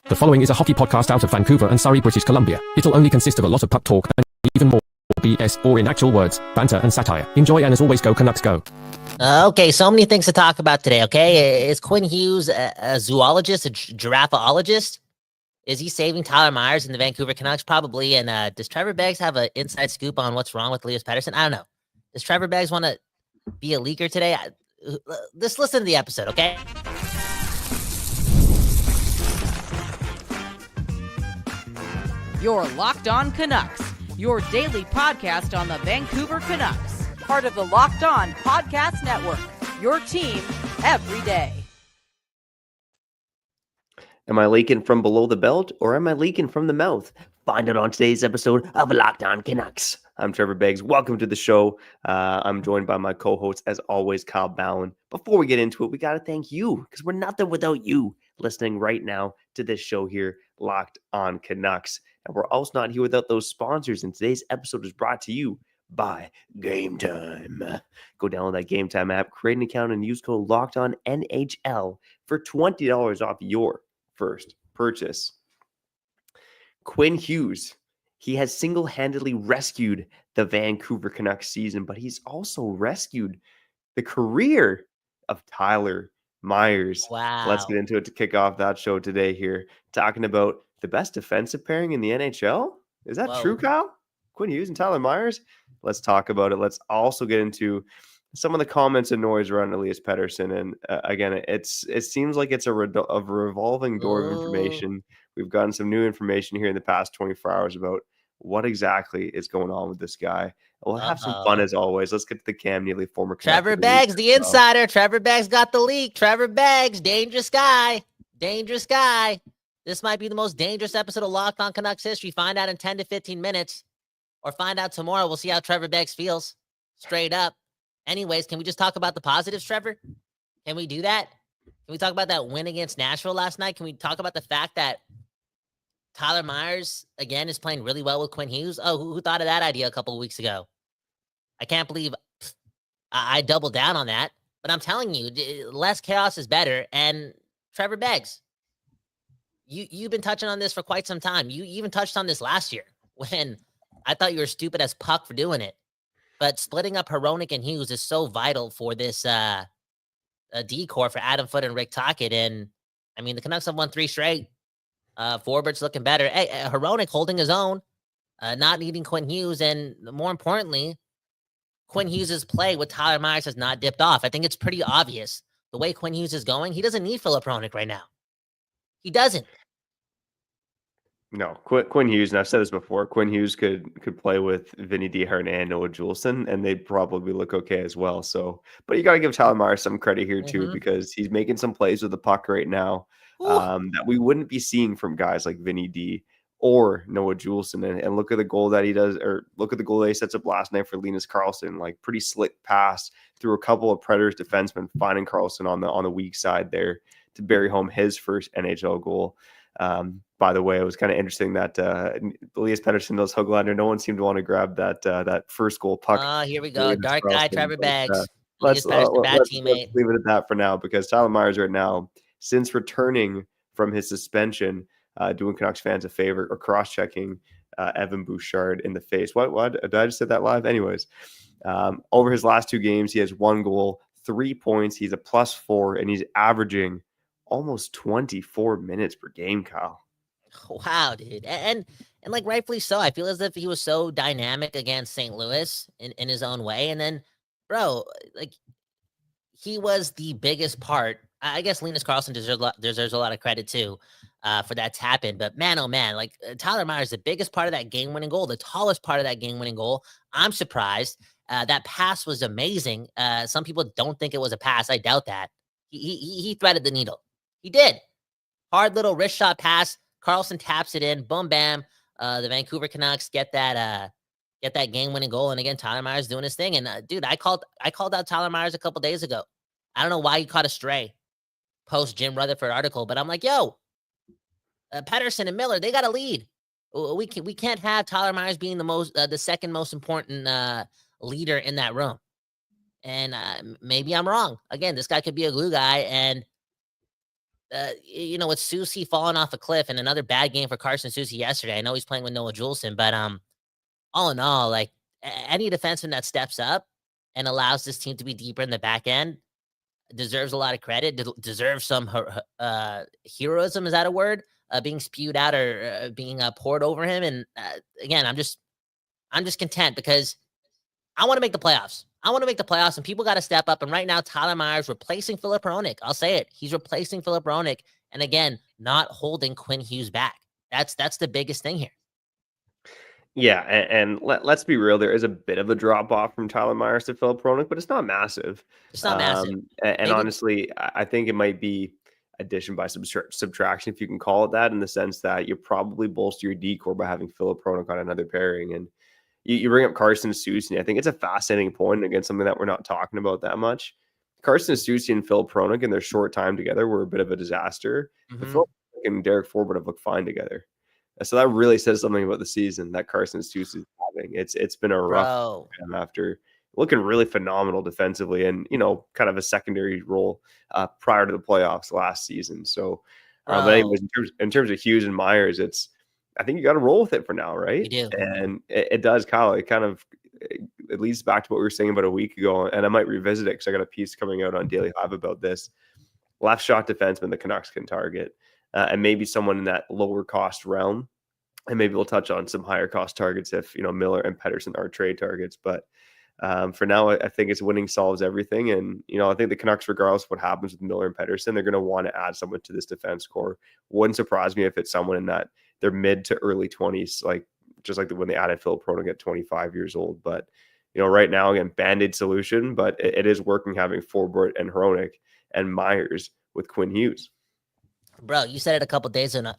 The following is a hockey podcast out of Vancouver and Surrey, British Columbia. It'll only consist of a lot of puck talk and even more BS, or in actual words, banter and satire. Enjoy, and as always, go Canucks go. Okay, so many things to talk about today, okay? Is Quinn Hughes a zoologist, a giraffeologist? Is he saving Tyler Myers and the Vancouver Canucks? Probably. And does Trevor Beggs have an inside scoop on what's wrong with Elias Pettersson? I don't know. Does Trevor Beggs want to be a leaker today? Just listen to the episode, okay? You're Locked On Canucks, your daily podcast on the Vancouver Canucks. Part of the Locked On Podcast Network, your team every day. Am I leaking from below the belt or am I leaking from the mouth? Find out on today's episode of Locked On Canucks. I'm Trevor Beggs. Welcome to the show. I'm joined by my co-host, as always, Kyle Bowen. Before we get into it, we got to thank you because we're nothing without you listening right now to this show here, Locked On Canucks. And we're also not here without those sponsors. And today's episode is brought to you by Gametime. Go download that Gametime app, create an account, and use code LOCKEDONNHL for $20 off your first purchase. Quinn Hughes, he has single-handedly rescued the Vancouver Canucks season, but he's also rescued the career of Tyler Myers. Wow. Let's get into it to kick off that show today here, talking about the best defensive pairing in the NHL. Is that true, Kyle? Quinn Hughes and Tyler Myers? Let's talk about it. Let's also get into some of the comments and noise around Elias Pettersson. And again, it seems like it's a revolving door of information. We've gotten some new information here in the past 24 hours about what exactly is going on with this guy. We'll have some fun as always. Let's get to the Cam Neely, former Trevor Beggs, the insider. Trevor Beggs got the leak. Trevor Beggs, dangerous guy. Dangerous guy. This might be the most dangerous episode of Locked On Canucks history. Find out in 10 to 15 minutes. Or find out tomorrow. We'll see how Trevor Beggs feels. Straight up. Anyways, can we just talk about the positives, Trevor? Can we do that? Can we talk about that win against Nashville last night? Can we talk about the fact that Tyler Myers, again, is playing really well with Quinn Hughes? Oh, who thought of that idea a couple of weeks ago? I can't believe I doubled down on that. But I'm telling you, less chaos is better. And Trevor Beggs, you've been touching on this for quite some time. You even touched on this last year when I thought you were stupid as puck for doing it. But splitting up Hronek and Hughes is so vital for this decor for Adam Foote and Rick Tocchet. And, I mean, the Canucks have won 3 straight. Forward's looking better. Hey, Hronek holding his own, not needing Quinn Hughes. And more importantly, Quinn Hughes' play with Tyler Myers has not dipped off. I think it's pretty obvious. The way Quinn Hughes is going, he doesn't need Philip Hronek right now. He doesn't. No, Quinn Hughes, and I've said this before, Quinn Hughes could play with Vinny DeHarn and Noah Juleson, and they'd probably look okay as well. So, but you got to give Tyler Myers some credit here too, because he's making some plays with the puck right now that we wouldn't be seeing from guys like Vinny D or Noah Juleson. And look at the goal that he does, or look at the goal that he sets up last night for Linus Karlsson, like pretty slick pass through a couple of Predators defensemen, finding Karlsson on the weak side there to bury home his first NHL goal. By the way, it was kind of interesting that Elias Pettersson does Höglander. No one seemed to want to grab that first goal puck. Here we go. Dark guy, Trevor Beggs. Let's leave it at that for now, because Tyler Myers right now, since returning from his suspension, doing Canucks fans a favor or cross-checking Evan Bouchard in the face. What? Did I just say that live? Anyways, over his last 2 games, he has 1 goal, 3 points. He's a +4, and he's averaging almost 24 minutes per game, Kyle. Wow, dude. And like rightfully so. I feel as if he was so dynamic against St. Louis in his own way. And then, bro, like he was the biggest part. I guess Linus Karlsson deserves a lot of credit too for that tap in. But man, oh man, like Tyler Myers, the biggest part of that game-winning goal, the tallest part of that game-winning goal. I'm surprised. That pass was amazing. Some people don't think it was a pass. I doubt that. He threaded the needle. He did. Hard little wrist shot pass. Karlsson taps it in. Boom, bam. The Vancouver Canucks get that game-winning goal. And again, Tyler Myers doing his thing. And dude, I called out Tyler Myers a couple days ago. I don't know why he caught a stray post Jim Rutherford article, but I'm like, yo, Pettersson and Miller, they got a lead. We can't have Tyler Myers being the second most important leader in that room. And maybe I'm wrong. Again, this guy could be a glue guy, and with Soucy falling off a cliff and another bad game for Carson Soucy yesterday. I know he's playing with Noah Juleson, but all in all, like any defenseman that steps up and allows this team to be deeper in the back end deserves a lot of credit. Deserves some heroism. Is that a word? Being spewed out or being poured over him. And again, I'm just content because I want to make the playoffs. And people got to step up. And right now, Tyler Myers replacing Philip Hronek. I'll say it. He's replacing Philip Hronek. And again, not holding Quinn Hughes back. That's the biggest thing here. Yeah, and let's be real. There is a bit of a drop off from Tyler Myers to Philip Hronek, but it's not massive. It's not massive. And Maybe. Honestly, I think it might be addition by subtraction, if you can call it that, in the sense that you probably bolster your decor by having Philip Hronek on another pairing. And you bring up Carson Soucy. I think it's a fascinating point. Again, something that we're not talking about that much. Carson Soucy and Philip Hronek in their short time together were a bit of a disaster. Mm-hmm. Philip Hronek and Derek Forbort have looked fine together. So that really says something about the season that Carson Soucy is having. It's been a rough time after looking really phenomenal defensively and, kind of a secondary role prior to the playoffs last season. So, but anyways, in terms of Hughes and Myers, I think you got to roll with it for now, right? You do. And it does, Kyle. It leads back to what we were saying about a week ago, and I might revisit it because I got a piece coming out on Daily Hive about this. Left shot defenseman the Canucks can target. And maybe someone in that lower cost realm. And maybe we'll touch on some higher cost targets if, Miller and Pettersson are trade targets. But for now, I think it's winning solves everything. And, I think the Canucks, regardless of what happens with Miller and Pettersson, they're going to want to add someone to this defense core. Wouldn't surprise me if it's someone in that their mid to early 20s, just like when they added Philip Hronek at 25 years old. But, right now, again, Band-Aid solution, but it is working having Forbort and Hronek and Myers with Quinn Hughes. Bro, you said it a couple days ago,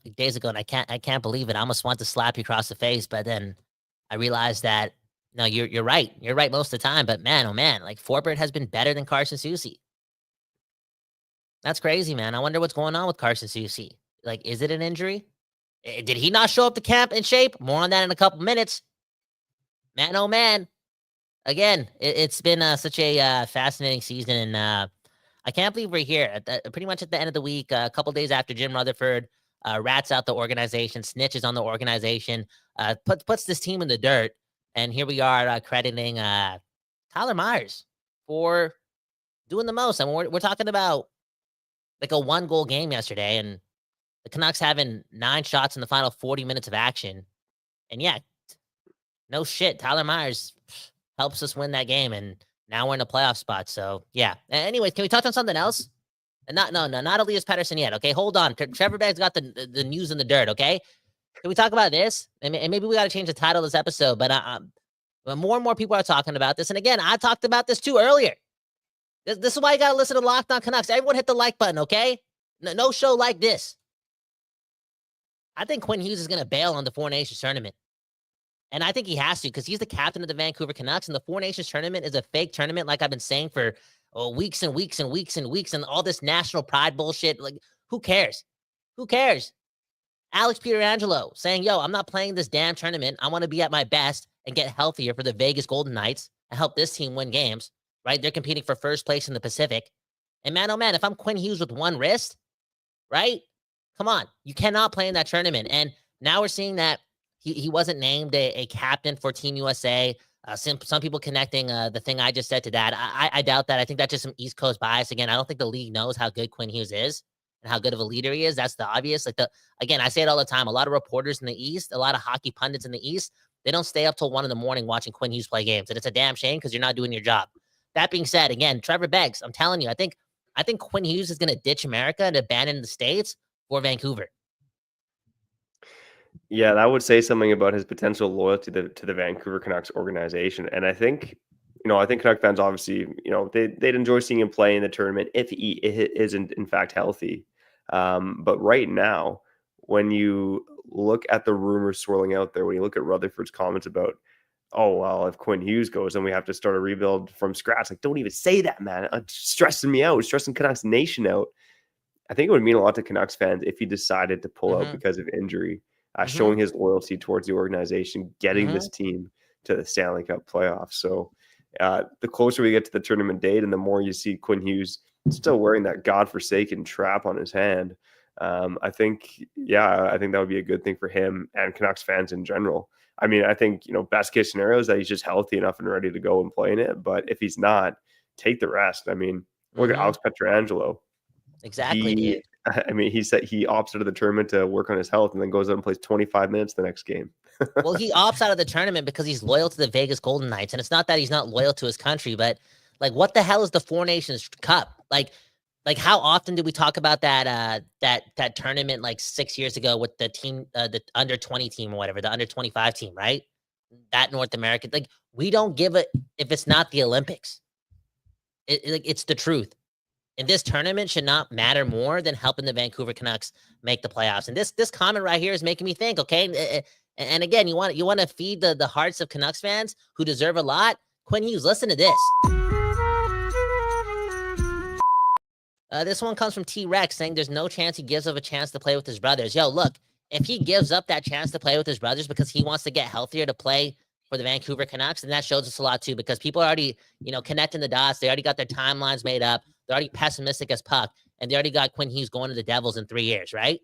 and I can't believe it. I almost want to slap you across the face, but then I realized that no, you're right. You're right most of the time. But man, oh man, like Forbort has been better than Carson Soucy. That's crazy, man. I wonder what's going on with Carson Soucy. Like, is it an injury? Did he not show up to camp in shape? More on that in a couple minutes. Man, oh man. Again, it's been such a fascinating season, and I can't believe we're here pretty much at the end of the week, a couple days after Jim Rutherford rats out the organization, snitches on the organization, puts this team in the dirt. And here we are crediting Tyler Myers for doing the most. I mean, we're talking about like a 1-goal game yesterday, and the Canucks having 9 shots in the final 40 minutes of action. And yeah, no shit, Tyler Myers helps us win that game, and now we're in a playoff spot. So yeah. Anyways, can we touch on something else? Not Elias Pettersson yet. Okay, hold on. Trevor Beggs got the news in the dirt. Okay, can we talk about this? And maybe we got to change the title of this episode. But more and more people are talking about this. And again, I talked about this too earlier. This is why you got to listen to Locked On Canucks. Everyone hit the like button. Okay, no show like this. I think Quinn Hughes is going to bail on the Four Nations tournament. And I think he has to because he's the captain of the Vancouver Canucks. And the Four Nations tournament is a fake tournament, like I've been saying for weeks and weeks and weeks and weeks. And all this national pride bullshit. Like, who cares? Who cares? Alex Pietrangelo saying, yo, I'm not playing this damn tournament. I want to be at my best and get healthier for the Vegas Golden Knights and help this team win games, right? They're competing for first place in the Pacific. And man, oh man, if I'm Quinn Hughes with one wrist, right? Come on. You cannot play in that tournament. And now we're seeing that he wasn't named a captain for Team USA. Some people connecting the thing I just said to that. I doubt that. I think that's just some East Coast bias. Again, I don't think the league knows how good Quinn Hughes is and how good of a leader he is. That's the obvious. Again, I say it all the time. A lot of reporters in the East, a lot of hockey pundits in the East, they don't stay up till 1 a.m. watching Quinn Hughes play games. And it's a damn shame because you're not doing your job. That being said, again, Trevor Beggs, I'm telling you, I think Quinn Hughes is going to ditch America and abandon the States for Vancouver. Yeah, that would say something about his potential loyalty to the Vancouver Canucks organization. And I think Canuck fans obviously, they'd enjoy seeing him play in the tournament if he is in fact healthy. But right now, when you look at the rumors swirling out there, when you look at Rutherford's comments about, oh, well, if Quinn Hughes goes, then we have to start a rebuild from scratch. Like, don't even say that, man. It's stressing me out. It's stressing Canucks Nation out. I think it would mean a lot to Canucks fans if he decided to pull out because of injury. Showing his loyalty towards the organization, getting this team to the Stanley Cup playoffs. So the closer we get to the tournament date and the more you see Quinn Hughes still wearing that godforsaken trap on his hand, I think that would be a good thing for him and Canucks fans in general. I mean, I think, best case scenario is that he's just healthy enough and ready to go and play in it. But if he's not, take the rest. I mean, look at Alex Pietrangelo. Exactly, dude. He said he opts out of the tournament to work on his health and then goes out and plays 25 minutes the next game. Well, he opts out of the tournament because he's loyal to the Vegas Golden Knights. And it's not that he's not loyal to his country, but like, what the hell is the Four Nations Cup? Like how often did we talk about that tournament like 6 years ago with the team, the under 20 team or whatever, the under 25 team, right? That North American, like, we don't give it if it's not the Olympics. It's the truth. And this tournament should not matter more than helping the Vancouver Canucks make the playoffs. And this comment right here is making me think, okay? And again, you want to feed the hearts of Canucks fans who deserve a lot? Quinn Hughes, listen to this. This one comes from T-Rex saying there's no chance he gives up a chance to play with his brothers. Yo, look, if he gives up that chance to play with his brothers because he wants to get healthier to play for the Vancouver Canucks, and that shows us a lot too, because people are already, connecting the dots. They already got their timelines made up. They're already pessimistic as puck, and they already got Quinn Hughes going to the Devils in 3 years, right?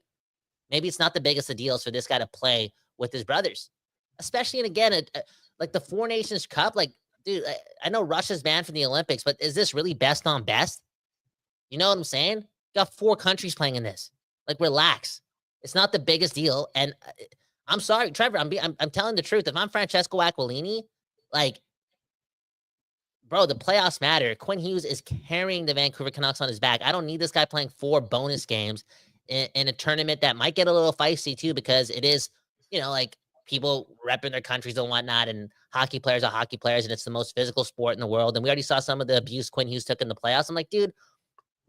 Maybe it's not the biggest of deals for this guy to play with his brothers, especially, and again, like the Four Nations Cup. Like, dude, I know Russia's banned from the Olympics, but is this really best on best? You know what I'm saying? You got 4 countries playing in this. Like, relax. It's not the biggest deal. And I'm sorry, Trevor. I'm telling the truth. If I'm Francesco Aquilini, like, bro, the playoffs matter. Quinn Hughes is carrying the Vancouver Canucks on his back. I don't need this guy playing 4 bonus games in a tournament that might get a little feisty too, because it is, like, people repping their countries and whatnot, and hockey players are hockey players, and it's the most physical sport in the world. And we already saw some of the abuse Quinn Hughes took in the playoffs. I'm like, dude,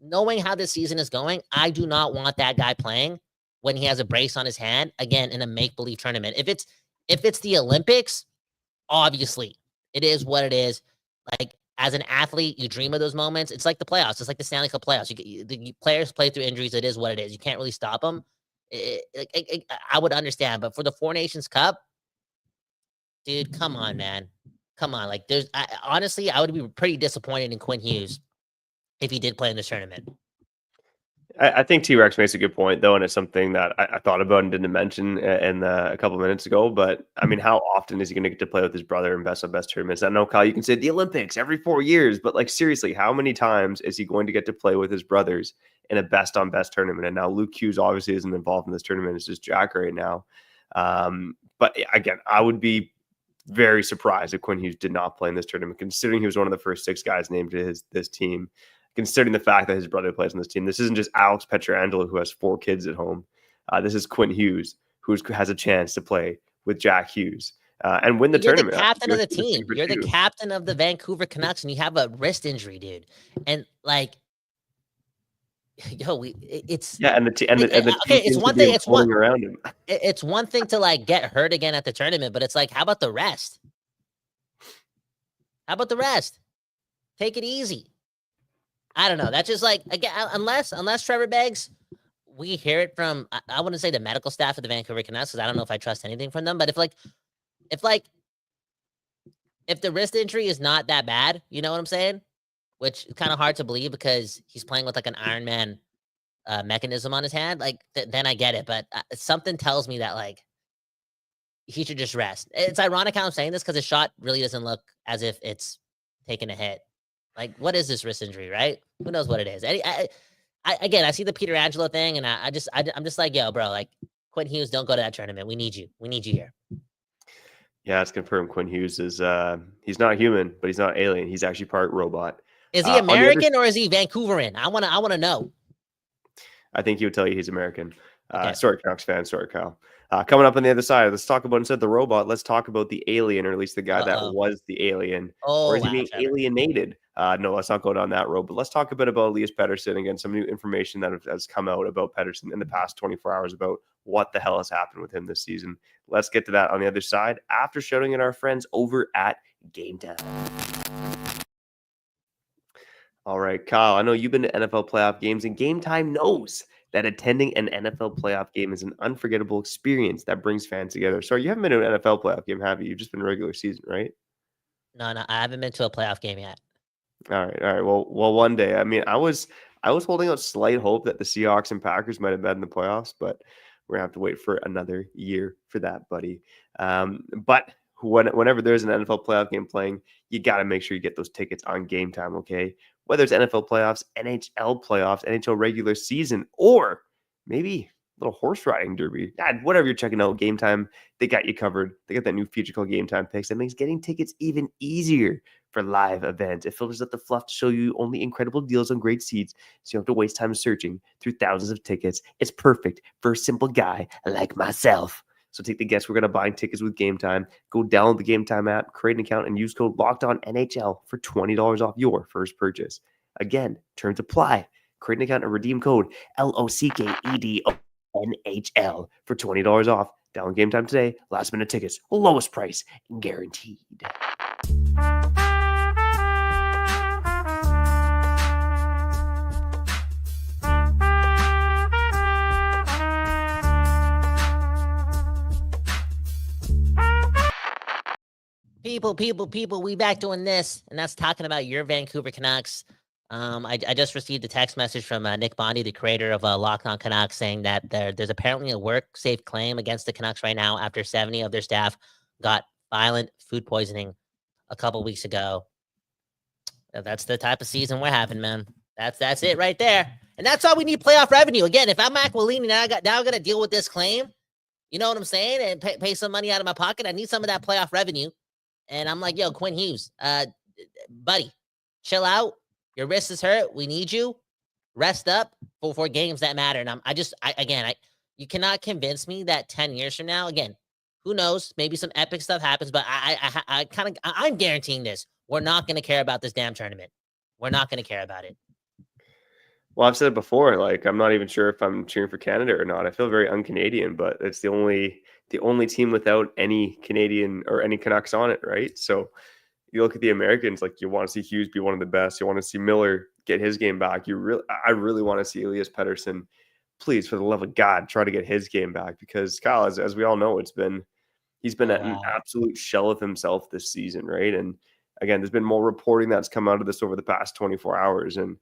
knowing how this season is going, I do not want that guy playing when he has a brace on his hand again in a make-believe tournament. If it's the Olympics, obviously it is what it is. Like, as an athlete, you dream of those moments. It's like the playoffs. It's like the Stanley Cup playoffs. The players play through injuries. It is what it is. You can't really stop them. I would understand, but for the Four Nations Cup, dude, come on, man. Come on. Like, honestly, I would be pretty disappointed in Quinn Hughes if he did play in this tournament. I think T-Rex makes a good point, though, and it's something that I thought about and didn't mention a couple of minutes ago. But, I mean, how often is he going to get to play with his brother in best-of-best tournaments? I know, Kyle, you can say the Olympics every 4 years, but, like, seriously, how many times is he going to get to play with his brothers in a best-on-best tournament? And now Luke Hughes obviously isn't involved in this tournament. It's just Jack right now. But, again, I would be very surprised if Quinn Hughes did not play in this tournament, considering he was one of the first 6 guys named to this team. Considering the fact that his brother plays on this team. This isn't just Alex Pietrangelo, who has 4 kids at home. This is Quinn Hughes, who has a chance to play with Jack Hughes and win the tournament. You're the captain of the team. You're the captain of the Vancouver Canucks, and you have a wrist injury, dude. And, like, yo, it's it's one thing. Around him. It's one thing to, like, get hurt again at the tournament, but it's like, how about the rest? How about the rest? Take it easy. I don't know. That's just like, again, unless Trevor Beggs, we hear it from, I wouldn't say the medical staff of the Vancouver Canucks, because I don't know if I trust anything from them. But if the wrist injury is not that bad, you know what I'm saying? Which is kind of hard to believe because he's playing with like an Iron Man mechanism on his hand. Like, then I get it. But something tells me that, like, he should just rest. It's ironic how I'm saying this because his shot really doesn't look as if it's taking a hit. Like, what is this wrist injury, right? Who knows what it is? I see the Pietrangelo thing, and I'm just like, yo, bro, like, Quinn Hughes, don't go to that tournament. We need you. We need you here. Yeah, it's confirmed. Quinn Hughes is he's not human, but he's not alien. He's actually part robot. Is he American or is he Vancouveran? I wanna know. I think he would tell you he's American. Okay. Sorry, Canucks fan. Sorry, Kyle. Coming up on the other side, let's talk about, instead of the robot, let's talk about the alien, or at least the guy that was the alien. Or is he being alienated? No, let's not go down that road. But let's talk a bit about Elias Pettersson. Again, some new information that has come out about Pettersson in the past 24 hours about what the hell has happened with him this season. Let's get to that on the other side after shouting at our friends over at Gametime. All right, Kyle, I know you've been to NFL playoff games, and Gametime knows that attending an NFL playoff game is an unforgettable experience that brings fans together. Sorry, you haven't been to an NFL playoff game, have you? You've just been regular season, right? No, I haven't been to a playoff game yet. All right. Well, one day. I mean, I was I was holding out slight hope that the Seahawks and Packers might have met in the playoffs, but we're gonna have to wait for another year for that, buddy. But whenever there's an NFL playoff game playing, you got to make sure you get those tickets on Game Time, okay? Whether it's NFL playoffs, NHL playoffs, NHL regular season, or maybe a little horse riding derby. Whatever you're checking out, Game Time, they got you covered. They got that new feature called Game Time Picks that makes getting tickets even easier for live events. It filters out the fluff to show you only incredible deals on great seats, so you don't have to waste time searching through thousands of tickets. It's perfect for a simple guy like myself. So take the guess. We're going to buy tickets with Game Time. Go download the Game Time app, create an account, and use code LOCKEDONNHL for $20 off your first purchase. Again, terms apply. Create an account and redeem code LOCKEDONNHL for $20 off. Download Game Time today. Last minute tickets, lowest price guaranteed. People, we back doing this, and that's talking about your Vancouver Canucks. I just received a text message from Nick Bondi, the creator of Locked On Canucks, saying that there's apparently a work-safe claim against the Canucks right now after 70 of their staff got violent food poisoning a couple weeks ago. That's the type of season we're having, man. That's it right there. And that's all we need, playoff revenue. Again, if I'm Aquilini, now I got to deal with this claim. You know what I'm saying? And pay some money out of my pocket. I need some of that playoff revenue. And I'm like, yo, Quinn Hughes, buddy, chill out. Your wrist is hurt. We need you. Rest up for games that matter. And you cannot convince me that 10 years from now, again, who knows? Maybe some epic stuff happens, but I'm guaranteeing this. We're not going to care about this damn tournament. We're not going to care about it. Well, I've said it before, like, I'm not even sure if I'm cheering for Canada or not. I feel very un-Canadian, but it's the only team without any Canadian or any Canucks on it, right? So you look at the Americans, like, you want to see Hughes be one of the best. You want to see Miller get his game back. I really want to see Elias Pettersson, please, for the love of God, try to get his game back, because Kyle, as we all know, he's been an absolute shell of himself this season, right? And again, there's been more reporting that's come out of this over the past 24 hours. And,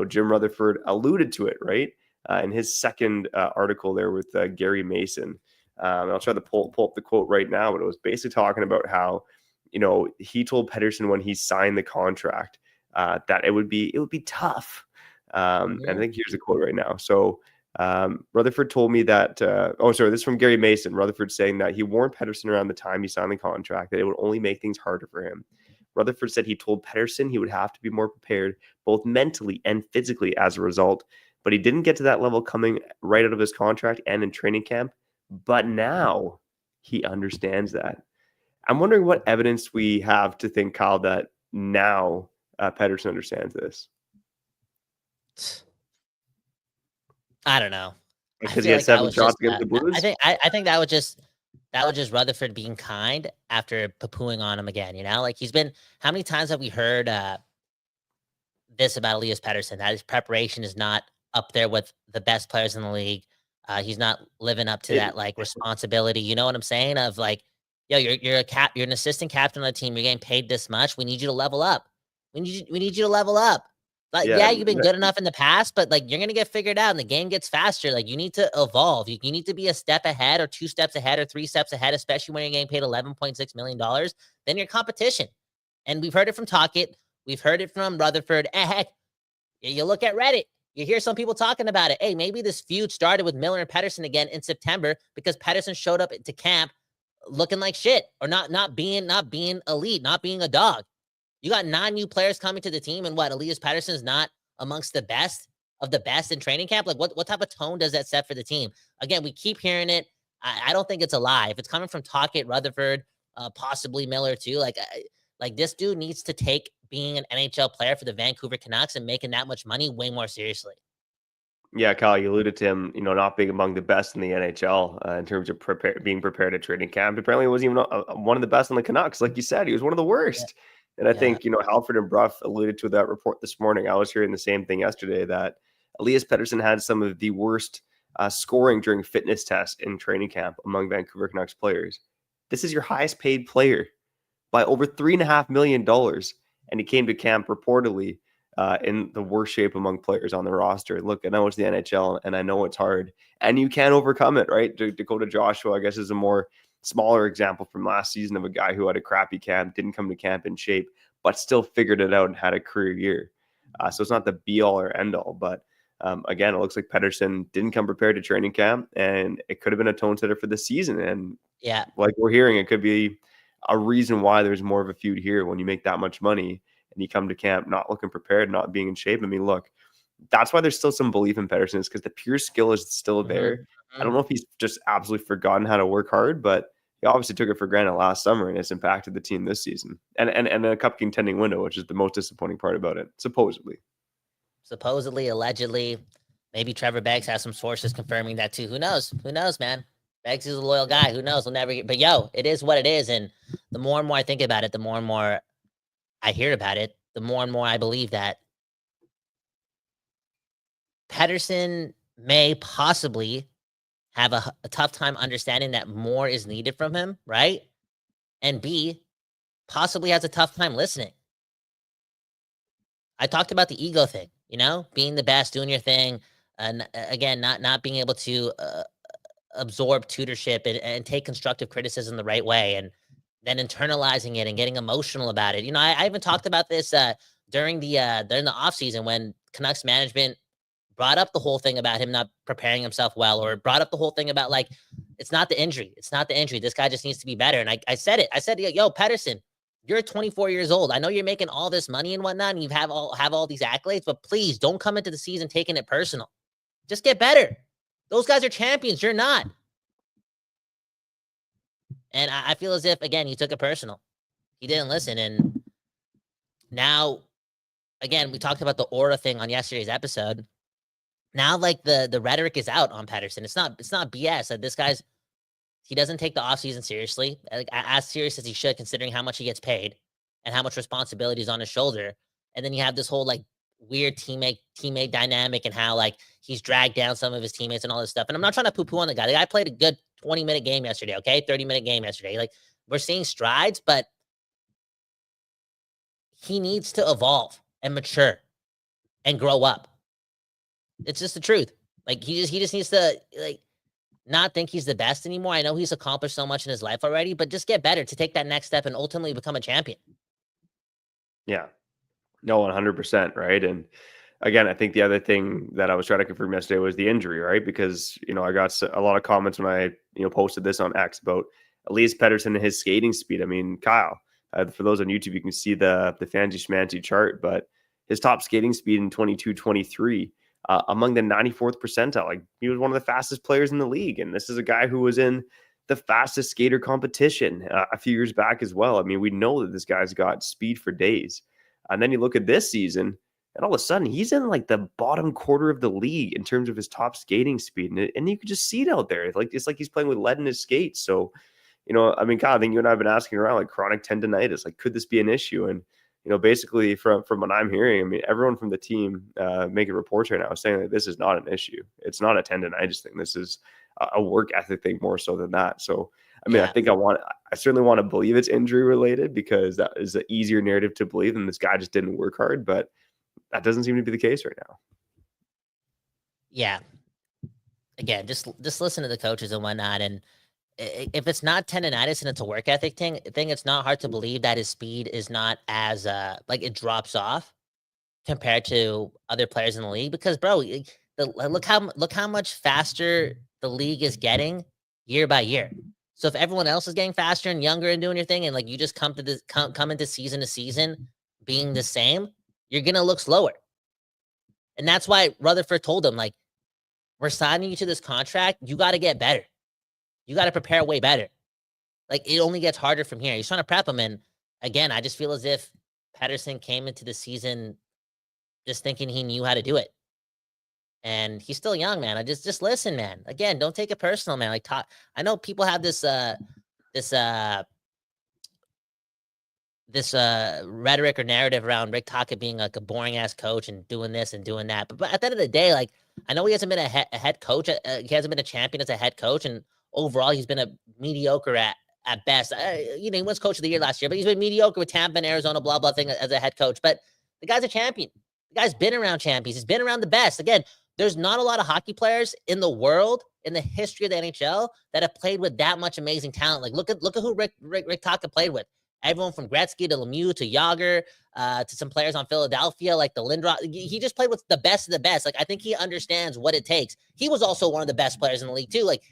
Jim Rutherford alluded to it, right? In his second article there with Gary Mason. I'll try to pull up the quote right now, but it was basically talking about how, he told Pettersson when he signed the contract that it would be tough. And I think here's the quote right now. So Rutherford told me that, this is from Gary Mason. Rutherford saying that he warned Pettersson around the time he signed the contract that it would only make things harder for him. Rutherford said he told Pettersson he would have to be more prepared, both mentally and physically as a result. But he didn't get to that level coming right out of his contract and in training camp. But now he understands that. I'm wondering what evidence we have to think, Kyle, that now Pettersson understands this. I don't know. Because he had 7 shots against the Blues? I think that was just Rutherford being kind after poo-pooing on him again, Like, he's been, how many times have we heard this about Elias Pettersson, that his preparation is not up there with the best players in the league. He's not living up to that, like, responsibility. You know what I'm saying? Of like, yo, you're an assistant captain on the team. You're getting paid this much. We need you to level up. We need you to level up. Like, you've been good enough in the past, but like, you're going to get figured out and the game gets faster. Like, you need to evolve. You need to be a step ahead or 2 steps ahead or 3 steps ahead, especially when you're getting paid $11.6 million than your competition. And we've heard it from Talkit. We've heard it from Rutherford. And heck, you look at Reddit. You hear some people talking about it. Hey, maybe this feud started with Miller and Pettersson again in September because Pettersson showed up to camp looking like shit or not being elite, not being a dog. You got 9 new players coming to the team, and what? Elias Pettersson is not amongst the best of the best in training camp. Like, what type of tone does that set for the team? Again, we keep hearing it. I don't think it's a lie. If it's coming from Talkit, Rutherford, possibly Miller too, like this dude needs to take being an NHL player for the Vancouver Canucks and making that much money way more seriously. Yeah, Kyle, you alluded to him, not being among the best in the NHL in terms of being prepared at training camp. Apparently, he wasn't even one of the best on the Canucks. Like you said, he was one of the worst. Yeah. And I think, Halford and Bruff alluded to that report this morning. I was hearing the same thing yesterday, that Elias Pettersson had some of the worst scoring during fitness tests in training camp among Vancouver Canucks players. This is your highest paid player by over $3.5 million. And he came to camp reportedly in the worst shape among players on the roster. Look, I know it's the NHL and I know it's hard and you can overcome it, right? Dakota Joshua, I guess, is a more smaller example from last season of a guy who had a crappy camp, didn't come to camp in shape, but still figured it out and had a career year. So it's not the be all or end all, but again, it looks like Pettersson didn't come prepared to training camp, and it could have been a tone setter for the season. And yeah, like we're hearing, it could be a reason why there's more of a feud here when you make that much money and you come to camp not looking prepared, not being in shape. I mean, look, that's why there's still some belief in Pettersson, is because the pure skill is still there. I don't know if he's just absolutely forgotten how to work hard, but he obviously took it for granted last summer and it's impacted the team this season. And a cup contending window, which is the most disappointing part about it, supposedly. Supposedly, allegedly, maybe Trevor Beggs has some sources confirming that too. Who knows? Who knows, man? Beggs is a loyal guy. Who knows? We'll never get. But yo, it is what it is. And the more and more I think about it, the more and more I hear about it, the more and more I believe that Pettersson may possibly have a tough time understanding that more is needed from him, right? And B, possibly has a tough time listening. I talked about the ego thing, being the best, doing your thing, and again, not being able to absorb tutorship and take constructive criticism the right way, and then internalizing it and getting emotional about it. I even talked about this during the offseason when Canucks management brought up the whole thing about him not preparing himself well, or brought up the whole thing about, like, it's not the injury. It's not the injury. This guy just needs to be better. And I said it. I said, yo, Pettersson, you're 24 years old. I know you're making all this money and whatnot, and you have all these accolades, but please don't come into the season taking it personal. Just get better. Those guys are champions. You're not. And I feel as if, again, he took it personal. He didn't listen. And now, again, we talked about the aura thing on yesterday's episode. Now, like, the rhetoric is out on Pettersson. It's not BS. Like, this guy's, he doesn't take the offseason seriously, like, as serious as he should, considering how much he gets paid and how much responsibility is on his shoulder. And then you have this whole, like, weird teammate dynamic and how, like, he's dragged down some of his teammates and all this stuff. And I'm not trying to poo-poo on the guy. The guy played a good 20-minute game yesterday, okay? 30-minute game yesterday. Like, we're seeing strides, but he needs to evolve and mature and grow up. It's just the truth. Like, he just needs to, like, not think he's the best anymore. I know he's accomplished so much in his life already, but just get better to take that next step and ultimately become a champion. Yeah. No, 100%, right? And again, I think the other thing that I was trying to confirm yesterday was the injury, right? Because, I got a lot of comments when I, posted this on X about Elias Pettersson and his skating speed. I mean, Kyle, for those on YouTube, you can see the fancy schmancy chart, but his top skating speed in 22-23, among the 94th percentile. Like, he was one of the fastest players in the league. And this is a guy who was in the fastest skater competition a few years back as well. I mean, we know that this guy's got speed for days. And then you look at this season, and all of a sudden, he's in, like, the bottom quarter of the league in terms of his top skating speed. And you can just see it out there. It's like he's playing with lead in his skates. So, I mean, Kyle, I think you and I have been asking around, like, chronic tendonitis. Like, could this be an issue? And, basically from what I'm hearing, I mean, everyone from the team making reports right now is saying that this is not an issue. It's not a tendonitis thing. This is a work ethic thing more so than that. So, I mean, yeah. I certainly want to believe it's injury related, because that is an easier narrative to believe than this guy just didn't work hard. But that doesn't seem to be the case right now. Yeah. Again, just listen to the coaches and whatnot. And if it's not tendonitis and it's a work ethic thing, it's not hard to believe that his speed is not as like, it drops off compared to other players in the league. Because, bro, look how much faster the league is getting year by year. So if everyone else is getting faster and younger and doing your thing, and, like, you just come into season to season being the same, you're gonna look slower. And that's why Rutherford told him, like, we're signing you to this contract. You got to get better. You got to prepare way better. Like, it only gets harder from here. He's trying to prep him. And again, I just feel as if Pettersson came into the season just thinking he knew how to do it. And he's still young, man. I just listen, man. Again, don't take it personal, man. Like, I know people have this rhetoric or narrative around Rick Tocchet being, like, a boring ass coach and doing this and doing that. But at the end of the day, like, I know he hasn't been a head coach. He hasn't been a champion as a head coach, and overall, he's been a mediocre at best. He was coach of the year last year, but he's been mediocre with Tampa and Arizona, blah blah thing as a head coach. But the guy's a champion. The guy's been around champions. He's been around the best. Again, there's not a lot of hockey players in the world, in the history of the NHL, that have played with that much amazing talent. Like, look at who Rick Tocchet played with. Everyone from Gretzky to Lemieux to Yager to some players on Philadelphia, like the Lindros. He just played with the best of the best. Like, I think he understands what it takes. He was also one of the best players in the league too. Like,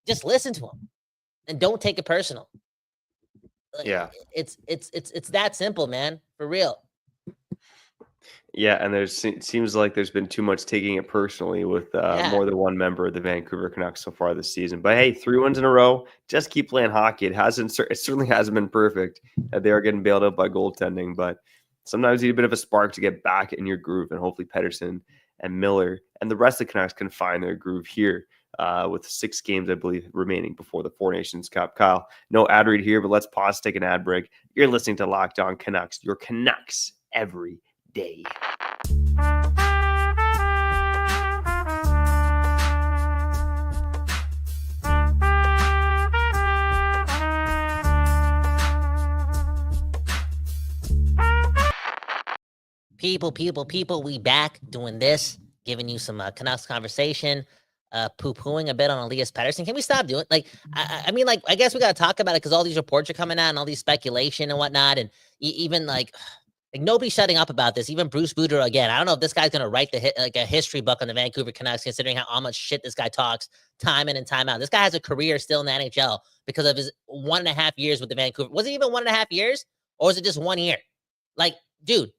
just listen to him and don't take it personal. Yeah. It's that simple, man. For real. Yeah, and it seems like there's been too much taking it personally with more than one member of the Vancouver Canucks so far this season. But hey, 3 wins in a row. Just keep playing hockey. It certainly hasn't been perfect. They are getting bailed out by goaltending, but sometimes you need a bit of a spark to get back in your groove. And hopefully Pettersson and Miller and the rest of the Canucks can find their groove here with 6 games, I believe, remaining before the Four Nations Cup. Kyle, no ad read here, but let's pause, take an ad break. You're listening to Locked On Canucks, your Canucks every day. People, we back doing this, giving you some Canucks conversation, poo-pooing a bit on Elias Pettersson. Can we stop doing I mean, I guess we got to talk about it because all these reports are coming out and all these speculation and whatnot. And even like nobody's shutting up about this. Even Bruce Boudreau, again, I don't know if this guy's going to write a history book on the Vancouver Canucks, considering how much shit this guy talks time in and time out. This guy has a career still in the NHL because of his 1.5 years with the Vancouver. Was it even 1.5 years or was it just 1 year? Like, dude.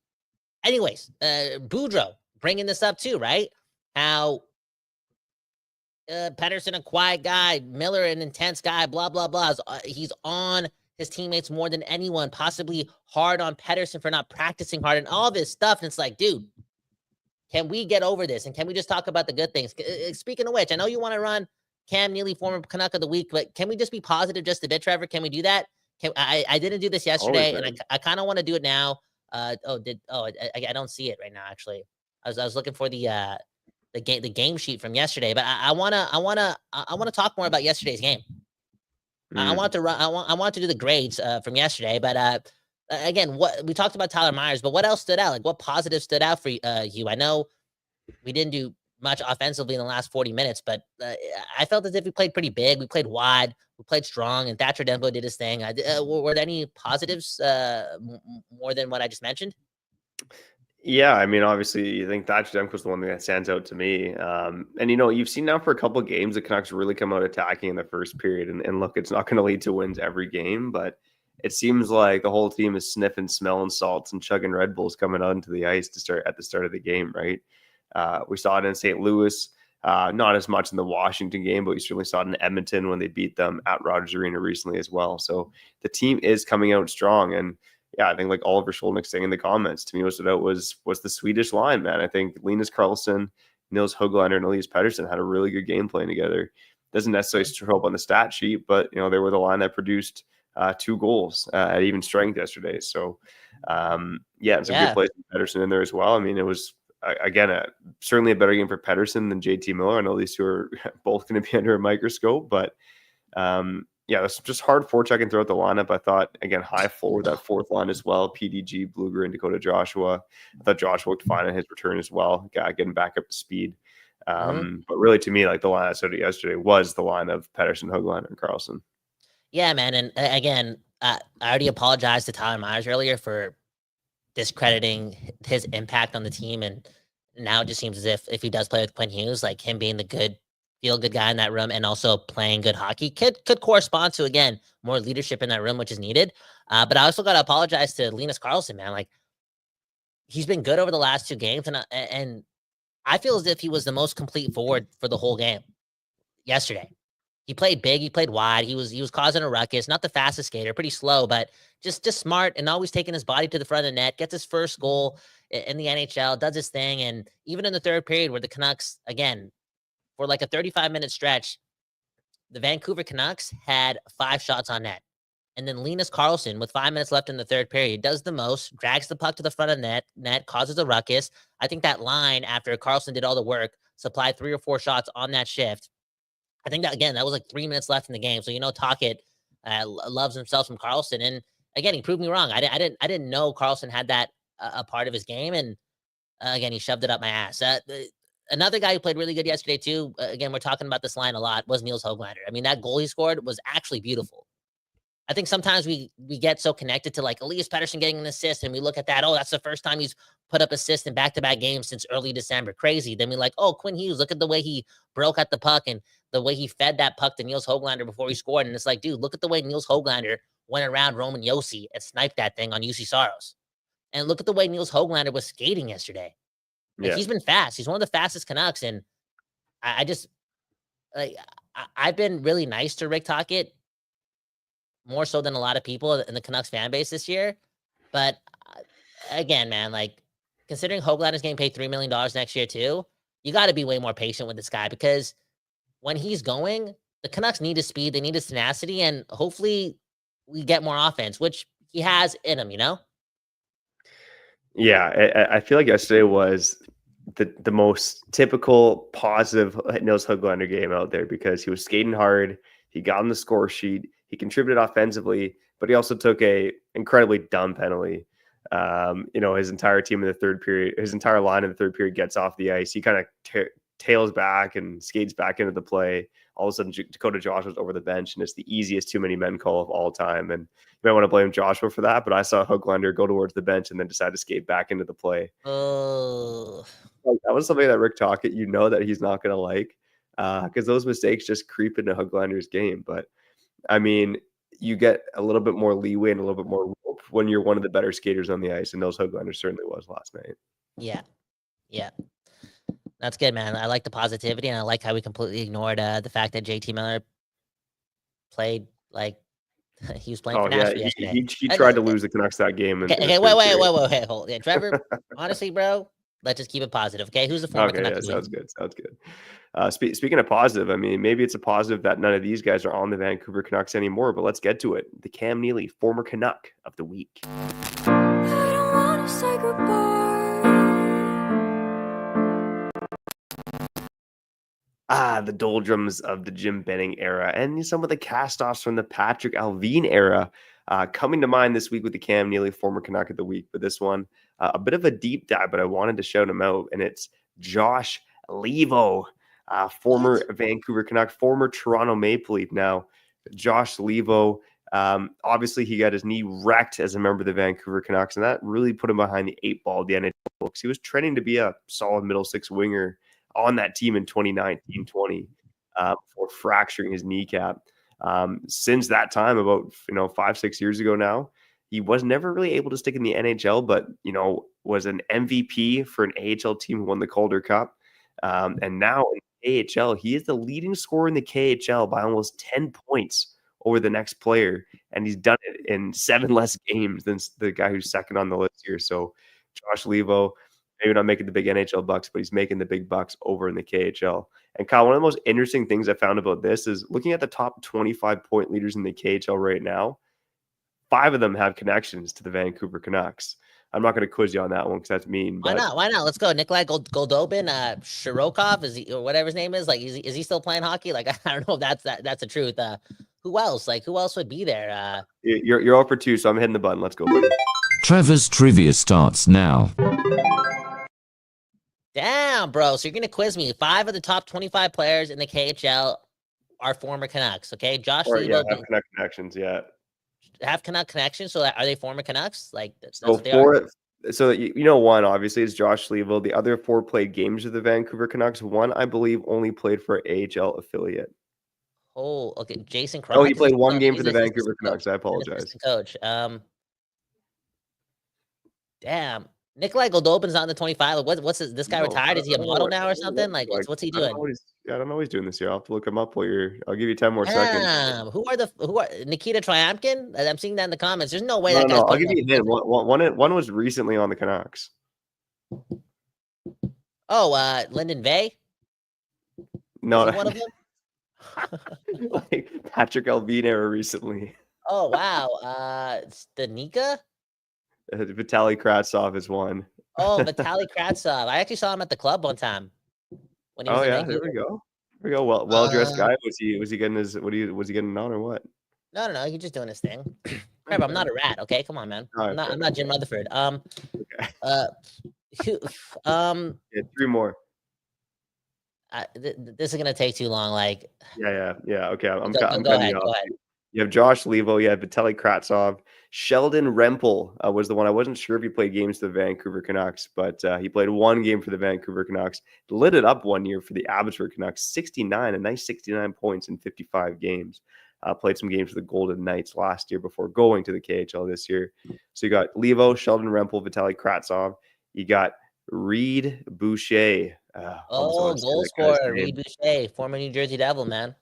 Anyways, Boudreau bringing this up too, right? How Pettersson, a quiet guy, Miller, an intense guy, blah, blah, blah. He's on his teammates more than anyone, possibly hard on Pettersson for not practicing hard and all this stuff. And it's like, dude, can we get over this? And can we just talk about the good things? Speaking of which, I know you want to run Cam Neely, former Canuck of the week, but can we just be positive just a bit, Trevor? Can we do that? I didn't do this yesterday, and I kind of want to do it now. I don't see it right now. Actually, I was looking for the game sheet from yesterday, but I wanna talk more about yesterday's game. I want to do the grades from yesterday, but again, what we talked about Tyler Myers, but what else stood out? Like, what positive stood out for you? I know we didn't do much offensively in the last 40 minutes, but I felt as if we played pretty big. We played wide, we played strong, and Thatcher Demko did his thing. Were there any positives more than what I just mentioned? Yeah, I mean, obviously, you think Thatcher Demko was the one that stands out to me. And, you've seen now for a couple of games, the Canucks really come out attacking in the first period. And look, it's not going to lead to wins every game, but it seems like the whole team is sniffing, smelling salts and chugging Red Bulls coming onto the ice at the start of the game, right? We saw it in St. Louis, not as much in the Washington game, but we certainly saw it in Edmonton when they beat them at Rogers Arena recently as well. So the team is coming out strong. And yeah, I think like Oliver Skolnick saying in the comments, to me, what stood out was the Swedish line, man. I think Linus Karlsson, Nils Höglander, and Elias Pettersson had a really good game playing together. Doesn't necessarily show up on the stat sheet, but they were the line that produced 2 goals at even strength yesterday. So some good plays from Pettersson in there as well. I mean, it was again certainly a better game for Pettersson than JT Miller. I know these two are both going to be under a microscope, but it's just hard forechecking throughout the lineup. I thought, again, high forward, that fourth line as well. PDG, Blueger, and Dakota Joshua. I thought Joshua looked fine on his return as well, getting back up to speed. But really, to me, like the line I said yesterday was the line of Pettersson, Höglander, and Karlsson. Yeah, man. And again, I already apologized to Tyler Myers earlier for discrediting his impact on the team. And now it just seems as if he does play with Quinn Hughes, like him being the good guy in that room and also playing good hockey could correspond to, again, more leadership in that room, which is needed. But I also got to apologize to Linus Karlsson, man. Like, he's been good over the last 2 games. And I feel as if he was the most complete forward for the whole game yesterday. He played big. He played wide. He was causing a ruckus. Not the fastest skater, pretty slow, but just smart and always taking his body to the front of the net. Gets his first goal in the NHL. Does his thing, and even in the third period, where the Canucks, again, for like a 35-minute stretch, the Vancouver Canucks had 5 shots on net, and then Linus Karlsson, with 5 minutes left in the third period, does the most, drags the puck to the front of the net, causes a ruckus. I think that line, after Karlsson did all the work, supplied 3 or 4 shots on that shift. I think that, again, that was like 3 minutes left in the game. So, Tocchet loves himself some Karlsson. And again, he proved me wrong. I didn't know Karlsson had that a part of his game. And Again, he shoved it up my ass. Another guy who played really good yesterday too. Again, we're talking about this line a lot. Was Niels Höglander. I mean, that goal he scored was actually beautiful. I think sometimes we get so connected to like Elias Pettersson getting an assist, and we look at that. Oh, that's the first time he's put up assists in back-to-back games since early December. Crazy. Then we like, oh, Quinn Hughes. Look at the way he broke at the puck and the way he fed that puck to Niels Höglander before he scored. And it's like, dude, look at the way Niels Höglander went around Roman Josi and sniped that thing on UC Saros. And look at the way Niels Höglander was skating yesterday. Like, he's been fast. He's one of the fastest Canucks, and I just like I've been really nice to Rick Tocchet, more so than a lot of people in the Canucks fan base this year. But again, man, like considering Höglander's getting paid $3 million next year too, you got to be way more patient with this guy, because when he's going, the Canucks need his speed, they need his tenacity, and hopefully we get more offense, which he has in him, you know? Yeah, I feel like yesterday was the most typical positive Niels Höglander game out there, because he was skating hard, he got on the score sheet, he contributed offensively, but he also took a incredibly dumb penalty. His entire team in the third period, his entire line in the third period gets off the ice. He kind of tails back and skates back into the play. All of a sudden, Dakota Joshua's over the bench, and it's the easiest too many men call of all time. And you might want to blame Joshua for that, but I saw Höglander go towards the bench and then decide to skate back into the play. Oh, that was something that Rick Tocchet, that he's not going to like, because those mistakes just creep into Höglander's game. But I mean, you get a little bit more leeway and a little bit more rope when you're one of the better skaters on the ice, and Niels Höglander certainly was last night. Yeah. That's good, man. I like the positivity, and I like how we completely ignored the fact that JT Miller played like he was playing for Nashville yesterday. He tried to lose the Canucks that game. Okay, wait, hold. Yeah, Trevor, honestly, bro, let's just keep it positive, okay? Who's the former Canucks? Yeah, sounds good. Speaking of positive, I mean, maybe it's a positive that none of these guys are on the Vancouver Canucks anymore, but let's get to it. The Cam Neely, former Canuck of the week. I don't want to say goodbye. The doldrums of the Jim Benning era and some of the cast-offs from the Patrick Allvin era coming to mind this week with the Cam Neely, former Canuck of the week. But this one, a bit of a deep dive, but I wanted to shout him out, and it's Josh Leivo, former Vancouver Canuck, former Toronto Maple Leaf. Now, Josh Leivo, obviously he got his knee wrecked as a member of the Vancouver Canucks, and that really put him behind the 8 ball of the NHL books. He was training to be a solid middle six winger on that team in 2019-20 before fracturing his kneecap. Since that time, about 5-6 years ago now, he was never really able to stick in the NHL, but was an MVP for an AHL team who won the Calder Cup. And now in AHL, he is the leading scorer in the KHL by almost 10 points over the next player, and he's done it in 7 less games than the guy who's second on the list here. So Josh Leivo, maybe not making the big NHL bucks, but he's making the big bucks over in the KHL. And Kyle, one of the most interesting things I found about this is looking at the top 25 point leaders in the KHL right now, 5 of them have connections to the Vancouver Canucks. I'm not going to quiz you on that one because that's mean. Why not? Let's go. Nikolai Goldobin, Shirokov, or whatever his name is. Like, is he still playing hockey? Like, I don't know if that's the truth. Who else? Like, who else would be there? You're all for 2, so I'm hitting the button. Let's go, buddy. Trevor's trivia starts now. Damn, bro. So you're going to quiz me. 5 of the top 25 players in the KHL are former Canucks, okay? Josh Leivo. Have Canuck connections, yeah. Have Canuck connections, so are they former Canucks? Like, that's so what they are? So one obviously is Josh Leivo. The other 4 played games with the Vancouver Canucks. One, I believe, only played for AHL affiliate. Oh, okay. Jason Cross. Oh, he played 1 game for the Vancouver Canucks. I apologize. Coach. Damn. Nikolai Goldobin's not in the 25. What's this guy retired? Is he a model now or something? Like, what's he doing? I don't know what he's doing this year. I'll have to look him up I'll give you 10 more seconds. Who are Nikita Triamkin? I'm seeing that in the comments. There's no way that guy's No, I'll give you a hint. One was recently on the Canucks. Oh, Lyndon Vay? No. One of them? Like Patrick Allvin era recently. Oh, wow. Stanika? Vitaly Kravtsov is one. Oh, Vitaly Kravtsov. I actually saw him at the club one time. When he was in Vancouver. There we go. Well dressed guy. Was he getting was he getting on or what? No. He's just doing his thing. Trevor, I'm not a rat. Okay, come on, man. I'm not Jim Rutherford. Yeah, 3 more. This is gonna take too long. Like, Yeah. Okay, I'm go cutting ahead. you Go off. ahead. You have Josh Levo, you have Vitaly Kravtsov. Sheldon Rempel was the one. I wasn't sure if he played games for the Vancouver Canucks, but he played 1 game for the Vancouver Canucks. Lit it up 1 year for the Abbotsford Canucks. 69, a nice 69 points in 55 games. Played some games for the Golden Knights last year before going to the KHL this year. So you got Levo, Sheldon Rempel, Vitaly Kravtsov. You got Reed Boucher. Goal scorer, Reed Boucher, former New Jersey Devil, man.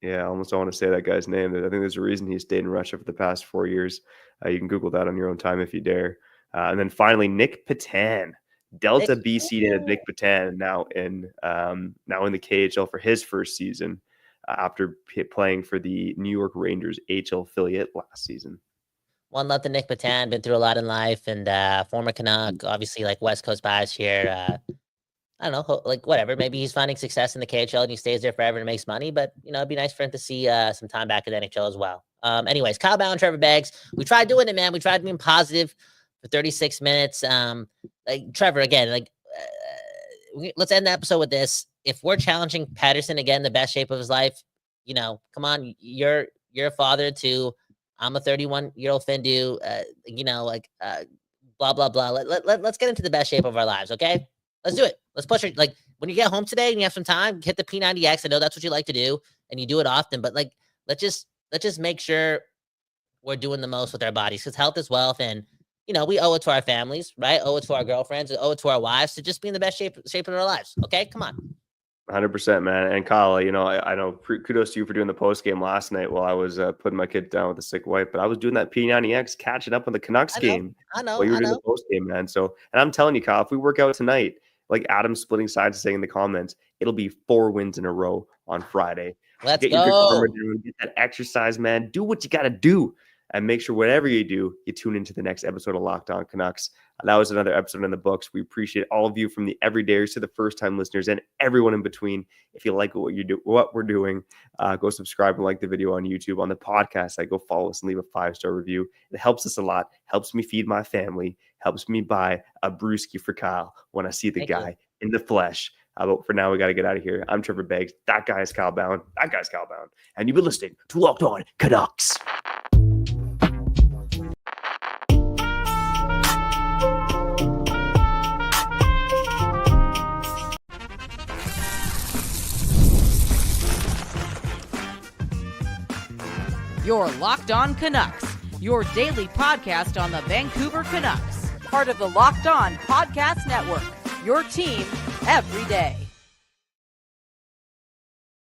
Yeah, I almost don't want to say that guy's name. I think there's a reason he stayed in Russia for the past 4 years. You can Google that on your own time if you dare. And then finally, Nick Petan, Delta BC native Nick Petan, now in the KHL for his first season after playing for the New York Rangers HL affiliate last season. One love to Nick Petan, been through a lot in life, and former Canuck, obviously like West Coast bias here. I don't know, like whatever. Maybe he's finding success in the KHL and he stays there forever and makes money. But it'd be nice for him to see some time back in the NHL as well. Anyways, Kyle Bauer and Trevor Beggs. We tried doing it, man. We tried being positive for 36 minutes. Like Trevor again. Like let's end the episode with this. If we're challenging Pettersson again, the best shape of his life, come on. You're a father to. I'm a 31-year-old Findu. Blah blah blah. Let's get into the best shape of our lives, okay? Let's do it. Let's push it. Like when you get home today and you have some time, hit the P90X. I know that's what you like to do and you do it often, but like, let's just make sure we're doing the most with our bodies because health is wealth. And, we owe it to our families, right? Owe it to our girlfriends, owe it to our wives to just be in the best shape of our lives. Okay. Come on. 100%, man. And Kyle, I know kudos to you for doing the post game last night while I was putting my kid down with a sick wife, but I was doing that P90X catching up on the Canucks game. I know. While you were doing the post game, man. So, and I'm telling you, Kyle, if we work out tonight, like Adam's splitting sides saying in the comments, it'll be 4 wins in a row on Friday. Let's get go. Your karma down, get that exercise, man. Do what you got to do. And make sure whatever you do, you tune into the next episode of Locked On Canucks. That was another episode in the books. We appreciate all of you from the everydayers to the first-time listeners and everyone in between. If you like what we're doing, go subscribe and like the video on YouTube. On the podcast, go follow us and leave a 5-star review. It helps us a lot. Helps me feed my family. Helps me buy a brewski for Kyle when I see the guy in the flesh. But for now, we got to get out of here. I'm Trevor Beggs. That guy is Kyle Bound. That guy's Kyle Bound. And you've been listening to Locked On Canucks. You're Locked On Canucks, your daily podcast on the Vancouver Canucks, part of the Locked On Podcast Network, your team every day.